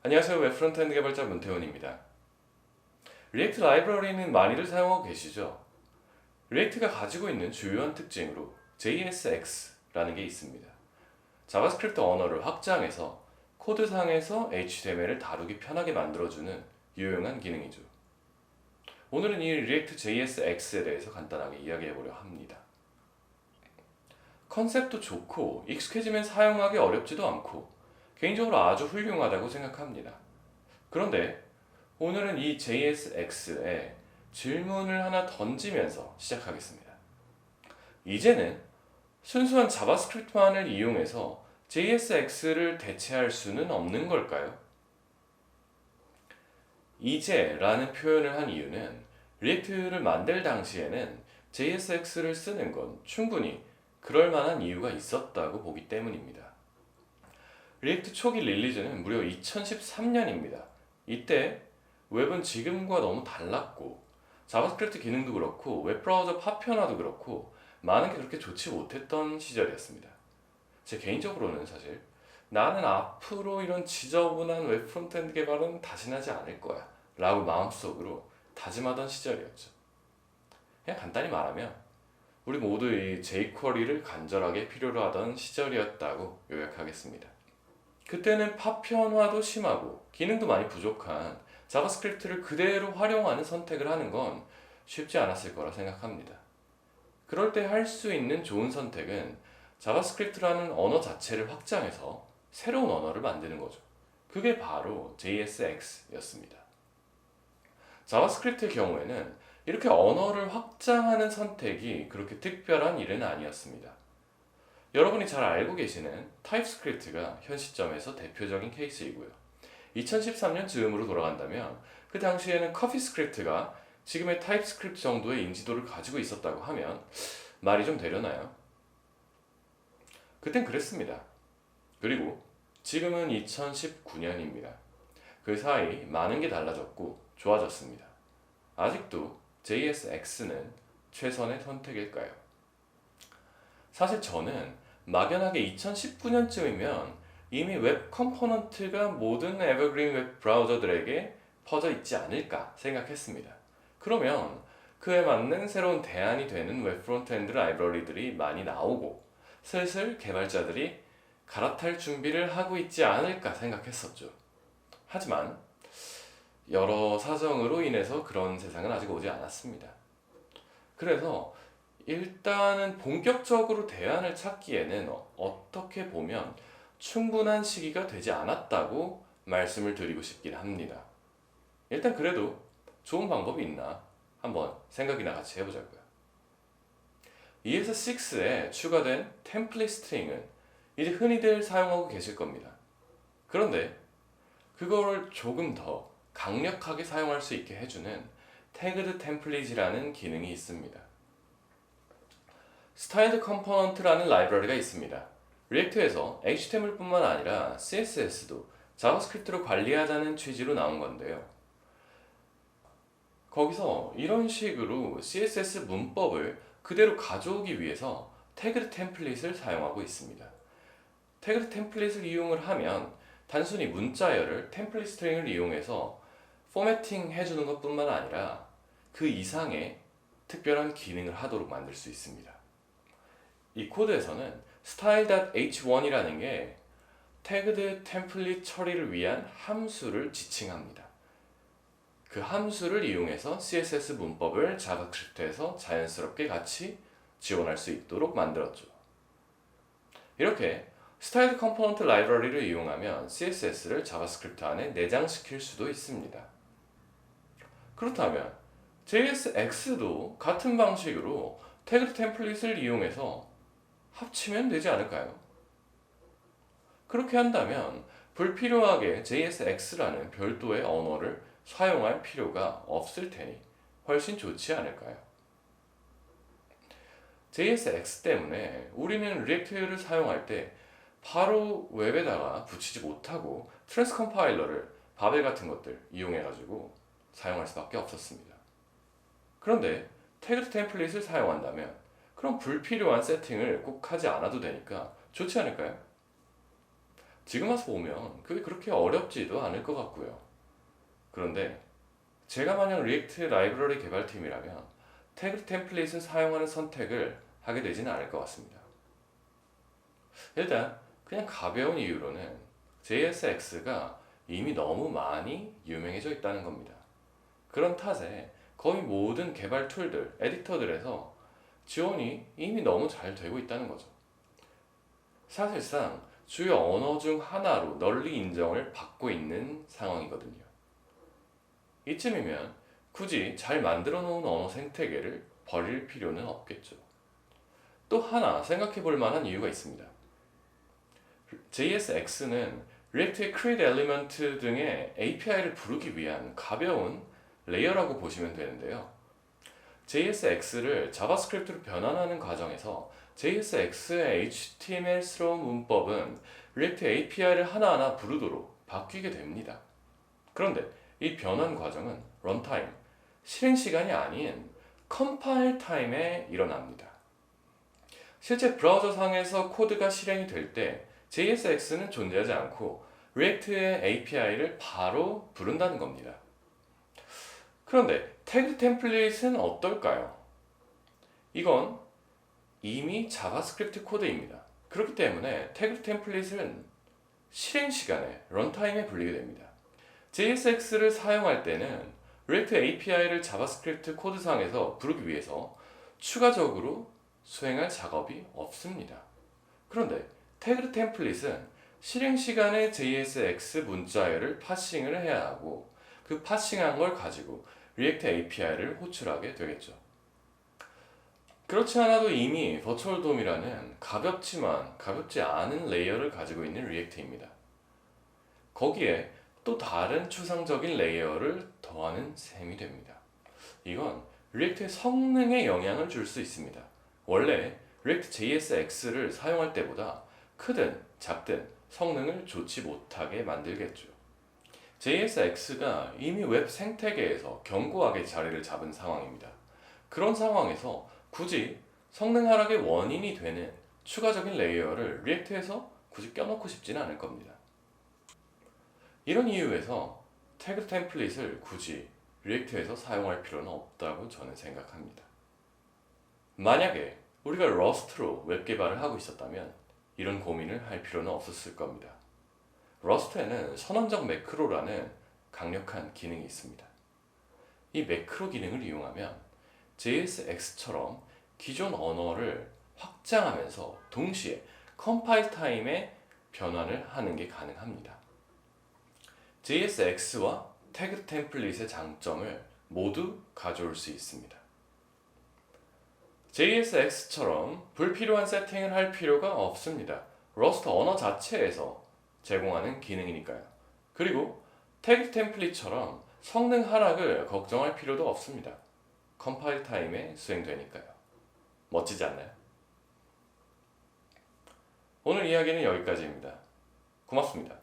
안녕하세요. 웹 프론트엔드 개발자 문태훈입니다. 리액트 라이브러리는 많이들 사용하고 계시죠? 리액트가 가지고 있는 주요한 특징으로 JSX라는 게 있습니다. 자바스크립트 언어를 확장해서 코드상에서 HTML을 다루기 편하게 만들어주는 유용한 기능이죠. 오늘은 이 리액트 JSX에 대해서 간단하게 이야기해보려 합니다. 컨셉도 좋고 익숙해지면 사용하기 어렵지도 않고 개인적으로 아주 훌륭하다고 생각합니다. 그런데 오늘은 이 JSX에 질문을 하나 던지면서 시작하겠습니다. 이제는 순수한 자바스크립트만을 이용해서 JSX를 대체할 수는 없는 걸까요? 이제라는 표현을 한 이유는 리액트를 만들 당시에는 JSX를 쓰는 건 충분히 그럴 만한 이유가 있었다고 보기 때문입니다. 리액트 초기 릴리즈는 무려 2013년입니다. 이때 웹은 지금과 너무 달랐고 자바스크립트 기능도 그렇고 웹브라우저 파편화도 그렇고 많은 게 그렇게 좋지 못했던 시절이었습니다. 제 개인적으로는 사실 나는 앞으로 이런 지저분한 웹 프론트엔드 개발은 다시는 하지 않을 거야 라고 마음속으로 다짐하던 시절이었죠. 그냥 간단히 말하면 우리 모두 이 jQuery를 간절하게 필요로 하던 시절이었다고 요약하겠습니다. 그때는 파편화도 심하고 기능도 많이 부족한 자바스크립트를 그대로 활용하는 선택을 하는 건 쉽지 않았을 거라 생각합니다. 그럴 때 할 수 있는 좋은 선택은 자바스크립트라는 언어 자체를 확장해서 새로운 언어를 만드는 거죠. 그게 바로 JSX였습니다. 자바스크립트의 경우에는 이렇게 언어를 확장하는 선택이 그렇게 특별한 일은 아니었습니다. 여러분이 잘 알고 계시는 타입스크립트가 현 시점에서 대표적인 케이스이고요. 2013년 즈음으로 돌아간다면 그 당시에는 커피스크립트가 지금의 타입스크립트 정도의 인지도를 가지고 있었다고 하면 말이 좀 되려나요? 그땐 그랬습니다. 그리고 지금은 2019년입니다. 그 사이 많은 게 달라졌고 좋아졌습니다. 아직도 JSX는 최선의 선택일까요? 사실 저는 막연하게 2019년쯤이면 이미 웹 컴포넌트가 모든 에버그린 웹 브라우저들에게 퍼져 있지 않을까 생각했습니다. 그러면 그에 맞는 새로운 대안이 되는 웹 프론트엔드 라이브러리들이 많이 나오고 슬슬 개발자들이 갈아탈 준비를 하고 있지 않을까 생각했었죠. 하지만 여러 사정으로 인해서 그런 세상은 아직 오지 않았습니다. 그래서 일단은 본격적으로 대안을 찾기에는 어떻게 보면 충분한 시기가 되지 않았다고 말씀을 드리고 싶긴 합니다. 일단 그래도 좋은 방법이 있나 한번 생각이나 같이 해보자고요. ES6에 추가된 템플릿 스트링은 이제 흔히들 사용하고 계실 겁니다. 그런데 그거를 조금 더 강력하게 사용할 수 있게 해주는 태그드 템플릿이라는 기능이 있습니다. 스타일드 컴포넌트라는 라이브러리가 있습니다. 리액트에서 HTML뿐만 아니라 CSS도 자바스크립트로 관리하자는 취지로 나온 건데요. 거기서 이런 식으로 CSS 문법을 그대로 가져오기 위해서 태그드 템플릿을 사용하고 있습니다. 태그드 템플릿을 이용을 하면 단순히 문자열을 템플릿 스트링을 이용해서 포매팅 해주는 것뿐만 아니라 그 이상의 특별한 기능을 하도록 만들 수 있습니다. 이 코드에서는 style.h1이라는 게 태그드 템플릿 처리를 위한 함수를 지칭합니다. 그 함수를 이용해서 CSS 문법을 자바스크립트에서 자연스럽게 같이 지원할 수 있도록 만들었죠. 이렇게 스타일드 컴포넌트 라이브러리를 이용하면 CSS를 자바스크립트 안에 내장시킬 수도 있습니다. 그렇다면 JSX도 같은 방식으로 태그드 템플릿을 이용해서 합치면 되지 않을까요? 그렇게 한다면 불필요하게 JSX라는 별도의 언어를 사용할 필요가 없을 테니 훨씬 좋지 않을까요? JSX 때문에 우리는 리액트를 사용할 때 바로 웹에다가 붙이지 못하고 트랜스 컴파일러를 바벨 같은 것들 이용해가지고 사용할 수밖에 없었습니다. 그런데 태그드 템플릿을 사용한다면 그럼 불필요한 세팅을 꼭 하지 않아도 되니까 좋지 않을까요? 지금 와서 보면 그게 그렇게 어렵지도 않을 것 같고요. 그런데 제가 만약 리액트 라이브러리 개발팀이라면 태그 템플릿을 사용하는 선택을 하게 되지는 않을 것 같습니다. 일단 그냥 가벼운 이유로는 JSX가 이미 너무 많이 유명해져 있다는 겁니다. 그런 탓에 거의 모든 개발 툴들, 에디터들에서 지원이 이미 너무 잘 되고 있다는 거죠. 사실상 주요 언어 중 하나로 널리 인정을 받고 있는 상황이거든요. 이쯤이면 굳이 잘 만들어 놓은 언어 생태계를 버릴 필요는 없겠죠. 또 하나 생각해 볼 만한 이유가 있습니다. JSX는 리액트의 create element 등의 API를 부르기 위한 가벼운 레이어라고 보시면 되는데요. JSX를 자바스크립트로 변환하는 과정에서 JSX의 HTML스러운 문법은 리액트 API를 하나하나 부르도록 바뀌게 됩니다. 그런데 이 변환 과정은 런타임, 실행 시간이 아닌 컴파일 타임에 일어납니다. 실제 브라우저 상에서 코드가 실행이 될 때 JSX는 존재하지 않고 리액트의 API를 바로 부른다는 겁니다. 그런데 태그 템플릿은 어떨까요? 이건 이미 자바스크립트 코드입니다. 그렇기 때문에 태그 템플릿은 실행 시간에 런타임에 불리게 됩니다. JSX를 사용할 때는 리액트 API를 자바스크립트 코드상에서 부르기 위해서 추가적으로 수행할 작업이 없습니다. 그런데 태그 템플릿은 실행 시간에 JSX 문자열을 파싱을 해야 하고 그 파싱한 걸 가지고 리액트 API를 호출하게 되겠죠. 그렇지 않아도 이미 버추얼 돔이라는 가볍지만 가볍지 않은 레이어를 가지고 있는 리액트입니다. 거기에 또 다른 추상적인 레이어를 더하는 셈이 됩니다. 이건 리액트의 성능에 영향을 줄 수 있습니다. 원래 리액트 JSX를 사용할 때보다 크든 작든 성능을 좋지 못하게 만들겠죠. JSX가 이미 웹 생태계에서 견고하게 자리를 잡은 상황입니다. 그런 상황에서 굳이 성능 하락의 원인이 되는 추가적인 레이어를 리액트에서 굳이 껴넣고 싶지는 않을 겁니다. 이런 이유에서 태그 템플릿을 굳이 리액트에서 사용할 필요는 없다고 저는 생각합니다. 만약에 우리가 러스트로 웹 개발을 하고 있었다면 이런 고민을 할 필요는 없었을 겁니다. 러스트에는 선언적 매크로라는 강력한 기능이 있습니다. 이 매크로 기능을 이용하면 JSX처럼 기존 언어를 확장하면서 동시에 컴파일 타임에 변환을 하는 게 가능합니다. JSX와 태그 템플릿의 장점을 모두 가져올 수 있습니다. JSX처럼 불필요한 세팅을 할 필요가 없습니다. 러스트 언어 자체에서 제공하는 기능이니까요. 그리고 태그 템플릿처럼 성능 하락을 걱정할 필요도 없습니다. 컴파일 타임에 수행되니까요. 멋지지 않나요? 오늘 이야기는 여기까지입니다. 고맙습니다.